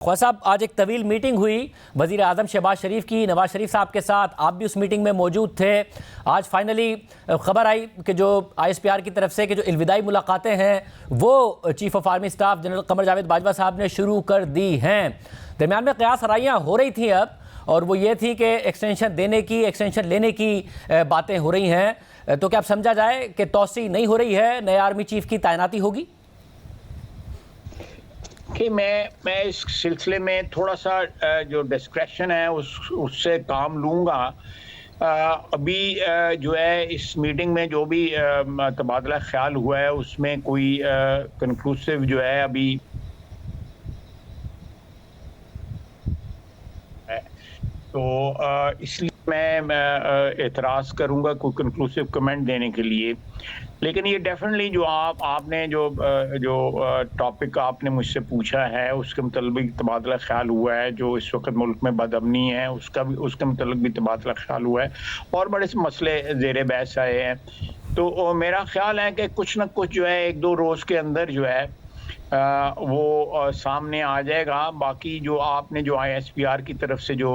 ख्वाजा साहब, आज एक तवील मीटिंग हुई वज़ीर आज़म शहबाज शरीफ की नवाज शरीफ साहब के साथ। आप भी उस मीटिंग में मौजूद थे। आज फाइनली खबर आई कि जो ISPR की तरफ से कि जो इल्विदाई मुलाकातें हैं वो chief of army staff general Qamar Javed Bajwa साहब ने शुरू कर दी हैं। दरमियान में क़यास आराइयाँ हो रही थी अब, और वो ये थी कि एक्सटेंशन देने की, एक्सटेंशन लेने की बातें हो रही हैं। तो क्या अब समझा जाए कि तोसी नहीं हो रही है, नए आर्मी चीफ की तैनाती होगी? कि मैं इस सिलसिले में थोड़ा सा जो डिस्क्रेशन है उससे काम लूँगा। अभी जो है इस मीटिंग में जो भी तबादला ख्याल हुआ है उसमें कोई कंक्लूसिव जो है अभी है। तो इसलिए मैं एतराज़ करूँगा कोई कंक्लूसिव कमेंट देने के लिए। लेकिन ये डेफिनेटली जो आपने जो टॉपिक आपने मुझसे पूछा है उसके मुताबिक तबादला ख्याल हुआ है। जो इस वक्त मुल्क में बदअमनी है उसके मुताबिक भी तबादला ख्याल हुआ है और बड़े से मसले ज़ेर बहस आए हैं। तो मेरा ख्याल है कि कुछ ना कुछ जो है 1-2 रोज़ के अंदर जो है वो सामने आ जाएगा। बाकी जो आपने जो ISPR की तरफ से जो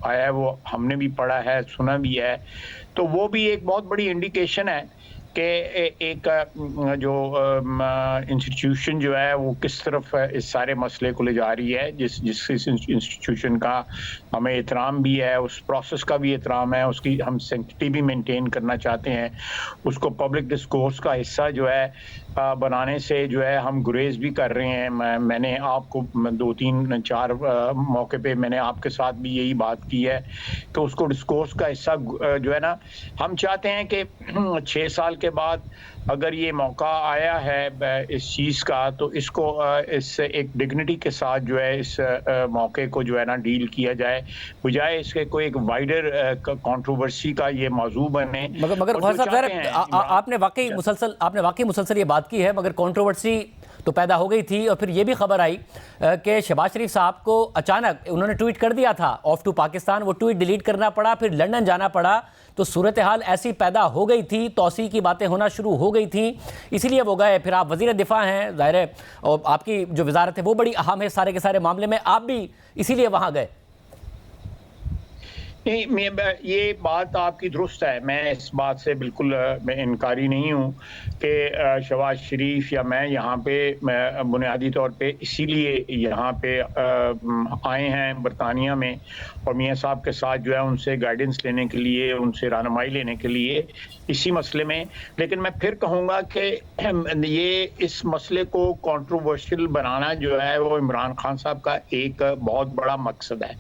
आया है वो हमने भी पढ़ा है, सुना भी है। तो वो भी एक बहुत बड़ी इंडिकेशन है कि एक जो इंस्टीट्यूशन जो है वो किस तरफ इस सारे मसले को ले जा रही है। जिस इंस्टीट्यूशन का हमें एहतराम भी है, उस प्रोसेस का भी एहतराम है, उसकी हम सैंक्टिटी भी मेंटेन करना चाहते हैं। उसको पब्लिक डिस्कोर्स का हिस्सा जो है बनाने से जो है हम गुरेज भी कर रहे हैं। मैंने आपको 2-3-4 मौके पे मैंने आपके साथ भी यही बात की है कि उसको डिस्कोर्स का हिस्सा जो है ना, हम चाहते हैं कि 6 साल के बाद अगर ये मौका आया है इस चीज़ का तो इसको इस एक डिग्निटी के साथ जो है इस मौके को जो है ना डील किया जाए, बजाय इसके कोई एक वाइडर कंट्रोवर्सी का ये मौजू बने। मगर ख्वाजा साहब, आपने वाकई मुसलसल ये बात की है, मगर कंट्रोवर्सी तो पैदा हो गई थी। और फिर ये भी खबर आई कि शहबाज शरीफ साहब को अचानक उन्होंने ट्वीट कर दिया था ऑफ टू पाकिस्तान, वो ट्वीट डिलीट करना पड़ा, फिर लंदन जाना पड़ा। तो सूरत हाल ऐसी पैदा हो गई थी, तौसी की बातें होना शुरू हो गई थी, इसीलिए वो गए। फिर आप वज़ीर दिफा हैं, ज़ाहिर है, और आपकी जो वजारत है वो बड़ी अहम है सारे के सारे मामले में, आप भी इसीलिए वहाँ गए। नहीं, ये बात आपकी दुरुस्त है। मैं इस बात से बिल्कुल मैं इनकारी नहीं हूँ कि शहबाज शरीफ या मैं यहाँ पे बुनियादी तौर पे इसीलिए यहाँ पे आए हैं बरतानिया में, और मियाँ साहब के साथ जो है उनसे गाइडेंस लेने के लिए, उनसे रहनुमाई लेने के लिए इसी मसले में। लेकिन मैं फिर कहूँगा कि ये इस मसले को कंट्रोवर्शियल बनाना जो है वो इमरान खान साहब का एक बहुत बड़ा मकसद है।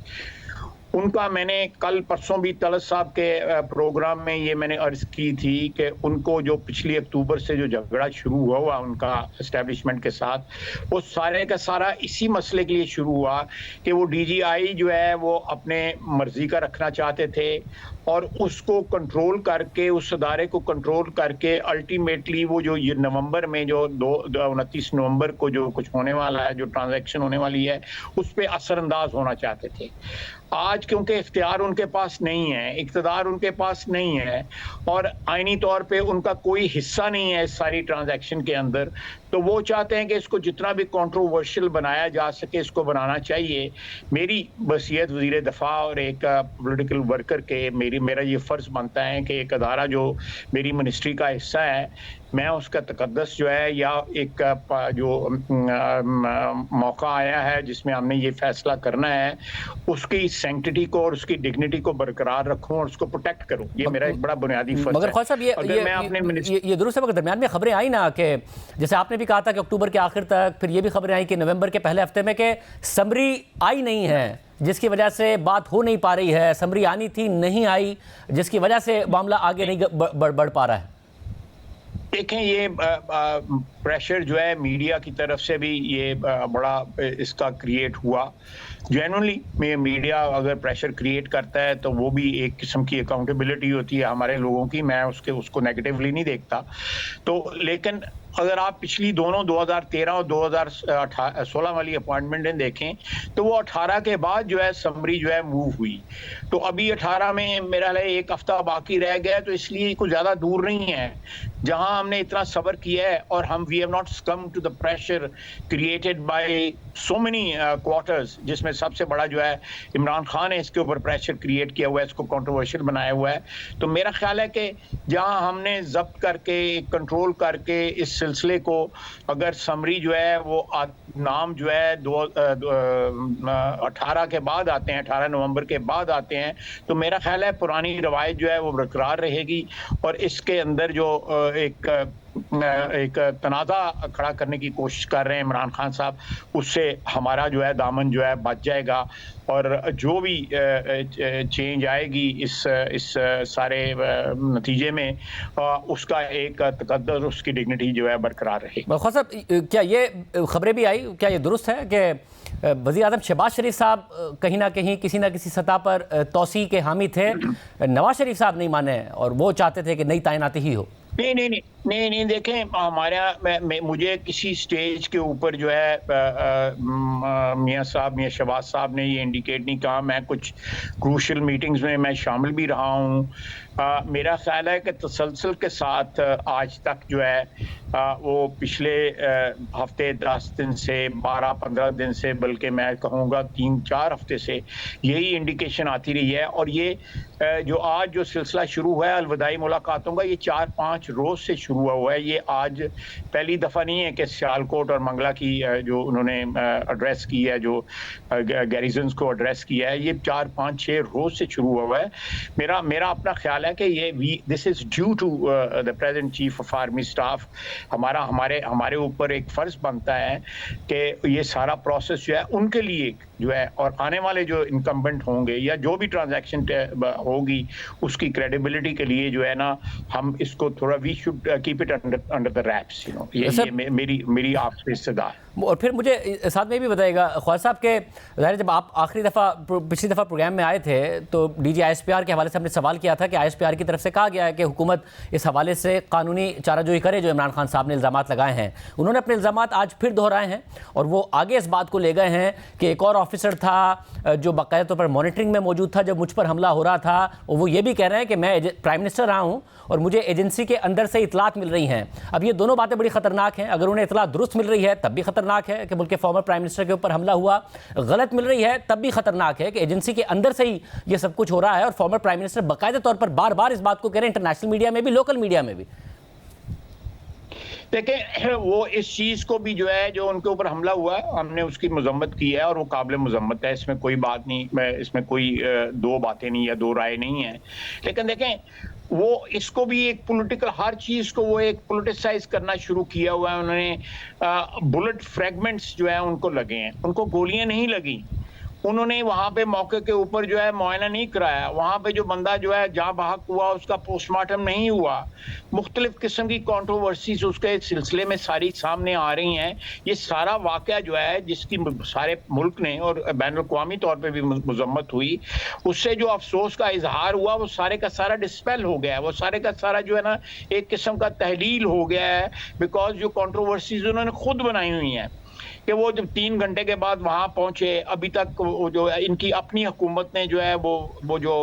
उनका मैंने कल परसों भी तलत साहब के प्रोग्राम में ये मैंने अर्ज की थी कि उनको जो पिछली अक्टूबर से जो झगड़ा शुरू हुआ उनका एस्टेब्लिशमेंट के साथ, वो सारे का सारा इसी मसले के लिए शुरू हुआ कि वो DGI जो है वो अपने मर्जी का रखना चाहते थे और उसको कंट्रोल करके, उस अदारे को कंट्रोल करके अल्टीमेटली वो जो ये नवंबर में जो 29 नवंबर को जो कुछ होने वाला है, जो ट्रांजैक्शन होने वाली है, उस पर असरअंदाज होना चाहते थे। आज क्योंकि इख्तियार उनके पास नहीं है, इक़्तिदार उनके पास नहीं है और आईनी तौर पे उनका कोई हिस्सा नहीं है इस सारी ट्रांजैक्शन के अंदर, तो वो चाहते हैं कि इसको जितना भी कंट्रोवर्शियल बनाया जा सके इसको बनाना चाहिए। मेरी वसीयत वज़ीर दफ़ा और एक पॉलिटिकल वर्कर के मेरा ये फ़र्ज़ बनता है कि एक अदारा जो मेरी मिनिस्ट्री का हिस्सा है, मैं उसका तक़द्दुस जो है या एक जो मौका आया है जिसमें हमने ये फैसला करना है, उसकी सैंक्टिटी को और उसकी डिग्निटी को बरकरार रखूं और उसको प्रोटेक्ट करूं। ये मेरा एक बड़ा बुनियादी फ़र्ज़ है। मगर ख्वाजा साहब, ये दुरुस्त है, मगर दरमियान में खबरें आई ना कि जैसे आपने भी कहा था कि अक्टूबर के आखिर तक, फिर ये भी खबरें आई कि नवंबर के पहले हफ्ते में कि समरी आई नहीं है, जिसकी वजह से बात हो नहीं पा रही है। समरी आनी थी, नहीं आई, जिसकी वजह से मामला आगे नहीं बढ़ पा रहा है। देखें, ये प्रेशर जो है मीडिया की तरफ से भी ये बड़ा इसका क्रिएट हुआ। जेन्युइनली मीडिया अगर प्रेशर क्रिएट करता है तो वो भी एक किस्म की अकाउंटेबिलिटी होती है हमारे लोगों की, मैं उसको नेगेटिवली नहीं देखता। तो लेकिन अगर आप पिछली दोनों 2013 और 2016 वाली अपॉइंटमेंटें देखें तो वो 18 के बाद जो है समरी जो है मूव हुई, तो अभी 18 में मेरा एक हफ्ता बाकी रह गया, तो इसलिए कुछ ज़्यादा दूर नहीं है। जहां हमने इतना सब्र किया है और हम we have not succumbed to the pressure created by so many quarters, जिसमें सबसे बड़ा जो है इमरान खान ने इसके ऊपर प्रेशर क्रिएट किया हुआ है, इसको कंट्रोवर्शियल बनाया हुआ है। तो मेरा ख्याल है कि जहां हमने जब्त करके कंट्रोल करके इस सिलसिले को, अगर समरी जो है वो नाम जो है 18 के बाद आते हैं, 18 नवंबर के बाद आते हैं, तो मेरा ख्याल है पुरानी रवायत जो है वो बरकरार रहेगी और इसके अंदर जो एक तनाज़ा खड़ा करने की कोशिश कर रहे हैं इमरान खान साहब, उससे हमारा जो है दामन जो है बच जाएगा और जो भी चेंज आएगी इस सारे नतीजे में, उसका एक तकद्दुस, उसकी डिग्निटी जो है बरकरार रहेगी। ख्वाजा साहब, क्या ये खबरें भी आई, क्या ये दुरुस्त है कि वज़ीर आज़म शहबाज शरीफ साहब कहीं ना कहीं किसी ना किसी सतह पर तौसी के हामी थे, नवाज शरीफ साहब नहीं माने और वो चाहते थे कि नई तैनाती ही हो? नहीं, देखें, हमारा मुझे किसी स्टेज के ऊपर जो है मियां शहबाज साहब ने ये इंडिकेट नहीं कहा। मैं कुछ क्रूशल मीटिंग्स में मैं शामिल भी रहा हूँ। मेरा ख्याल है कि तसलसल के साथ आज तक जो है वो पिछले हफ्ते 10 दिन से 12-15 दिन से, बल्कि मैं कहूँगा 3-4 हफ्ते से यही इंडिकेशन आती रही है। और ये जो आज जो सिलसिला शुरू हुआ है अलविदाई मुलाकातों का, ये 4-5 रोज़ से शुरू हुआ है। ये आज पहली दफ़ा नहीं है कि सियालकोट और मंगला की जो उन्होंने एड्रेस की है, जो गैरिजन्स को एड्रेस किया है, ये 4-5-6 रोज़ से शुरू हुआ है। मेरा अपना ख्याल है कि ये this is due to the present chief of army staff. हमारे ऊपर एक फ़र्ज़ बनता है कि ये सारा प्रोसेस जो है उनके लिए जो है, और आने वाले जो इनकम्बेंट होंगे या जो भी ट्रांजैक्शन होगी उसकी क्रेडिबिलिटी के लिए जो है ना, हम इसको थोड़ा we should keep it under the wraps, you know. ये मेरी आपसे इस्तदा है। और फिर मुझे साथ में भी बताइएगा ख्वाजा साहब के, ज़ाहिर जब आप पिछली दफ़ा प्रोग्राम में आए थे तो DG ISPR के हवाले से हमने सवाल किया था कि ISPR की तरफ से कहा गया है कि हुकूमत इस हवाले से कानूनी चाराजोई करे जो इमरान खान साहब ने इल्ज़ामात लगाए हैं। उन्होंने अपने इल्ज़ामात आज फिर दोहराए हैं और वो आगे इस बात को ले गए हैं कि एक और ऑफिसर था जो बाकायदा तौर पर मॉनिटरिंग में मौजूद था जब मुझ पर हमला हो रहा था, और वो ये भी कह रहे हैं कि मैं प्राइम मिनिस्टर रहा हूँ और मुझे एजेंसी के अंदर से इतलात मिल रही हैं। अब ये दोनों बातें बड़ी ख़तरनाक हैं। अगर उन्हें इतलात दुरुस्त मिल रही है तब भी ख़तरनाक है कि मुल्क के फॉर्मर प्राइम मिनिस्टर के ऊपर हमला हुआ, गलत मिल रही है तब भी ख़तरनाक है कि एजेंसी के अंदर से ही ये सब कुछ हो रहा है और फॉर्मर प्राइम मिनिस्टर बाकायदा तौर पर बार बार इस बात को कह रहे हैं, इंटरनेशनल मीडिया में भी, लोकल मीडिया में भी। देखें, वो इस चीज़ को भी जो है, जो उनके ऊपर हमला हुआ है, हमने उसकी मजम्मत की है और वो काबिल मजम्मत है, इसमें कोई बात नहीं, इसमें कोई दो बातें नहीं या दो राय नहीं है। लेकिन देखें, वो इसको भी एक पॉलिटिकल, हर चीज़ को वो एक पॉलिटिसाइज करना शुरू किया हुआ है उन्होंने। बुलेट फ्रैगमेंट्स जो है उनको लगे हैं, उनको गोलियां नहीं लगी। उन्होंने वहां पे मौके के ऊपर जो है मुआयना नहीं कराया, वहां पे जो बंदा जो है जहाँ बहक हुआ उसका पोस्टमार्टम नहीं हुआ। मुख्तलिफ किस्म की कॉन्ट्रोवर्सीज उसके सिलसिले में सारी सामने आ रही हैं। ये सारा वाक़या जो है जिसकी सारे मुल्क ने और बैनुल अक़वामी तौर पे भी मजम्मत हुई, उससे जो अफसोस का इजहार हुआ वो सारे का सारा डिस्पेल हो गया है। वो सारे का सारा जो है ना एक किस्म का तहलील हो गया है, बिकॉज जो कॉन्ट्रोवर्सीज उन्होंने खुद बनाई हुई हैं कि वो जब 3 घंटे के बाद वहां पहुंचे, अभी तक वो जो इनकी अपनी हुकूमत ने जो है वो जो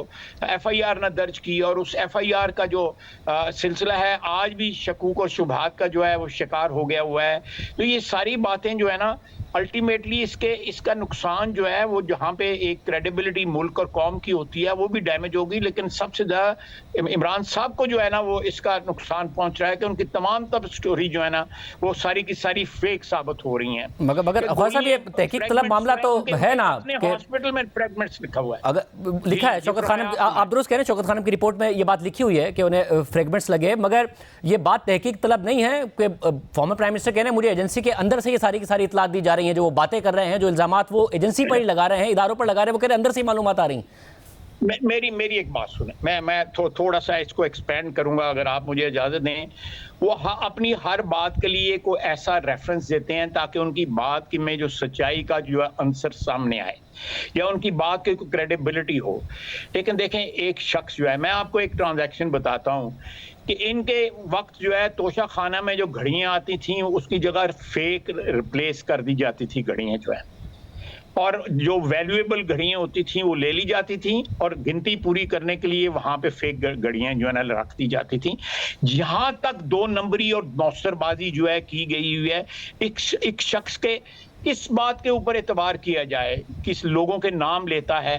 FIR ना दर्ज की, और उस FIR का जो सिलसिला है आज भी शकूक और शुबहात का जो है वो शिकार हो गया हुआ है। तो ये सारी बातें जो है ना अल्टीमेटली इसका नुकसान जो है वो जहाँ पे एक क्रेडिबिलिटी मुल्क और कौम की होती है वो भी डैमेज होगी, लेकिन सबसे ज़्यादा इमरान साहब को जो है ना वो इसका नुकसान पहुंच रहा है कि उनकी तमाम तब स्टोरी जो है ना वो सारी की सारी फेक साबित हो रही हैं। मगर ख्वाजा साहब, ये तहकीक तलब मामला तो है ना कि हॉस्पिटल में फ्रैगमेंट्स लिखा हुआ है। अगर लिखा है शौकत खानम, आप दुरुस्त कह रहे हैं, शौकत खानम की रिपोर्ट में ये बात लिखी हुई है कि उन्हें फ्रैगमेंट्स लगे, मगर ये बात तहकीक तलब नहीं है कि फॉर्मर प्राइम मिनिस्टर कह रहे हैं मुझे एजेंसी के अंदर से ये सारी की सारी इतलात दी जा रही है, जो वो बातें कर रहे हैं, जो इल्जामात वो एजेंसी पर ही लगा रहे हैं, इदारों पर लगा रहे हैं, वो कह रहे हैं अंदर से ही मालूमात आ रही। मेरी एक बात सुने, मैं थोड़ा सा इसको एक्सपेंड करूंगा अगर आप मुझे इजाजत दें। वो अपनी हर बात के लिए कोई ऐसा रेफरेंस देते हैं ताकि उनकी बात की में जो सच्चाई का जो आंसर सामने आए या उनकी बात की कोई क्रेडिबिलिटी हो। लेकिन देखें, एक शख्स जो है, मैं आपको एक ट्रांजैक्शन बताता हूं कि इनके वक्त जो है तोशा खाना में जो घड़ियां आती थी उसकी जगह फेक रिप्लेस कर दी जाती थी घड़ियां जो है। और जो वैल्यूएबल घड़ियां होती थी वो ले ली जाती थी और गिनती पूरी करने के लिए वहां पे फेक घड़ियां जो है ना रख दी जाती थी। जहां तक 2 नंबरी और मौसरबाजी जो है की गई हुई है, एक शख्स के इस बात के ऊपर एतबार किया जाए, किस लोगों के नाम लेता है,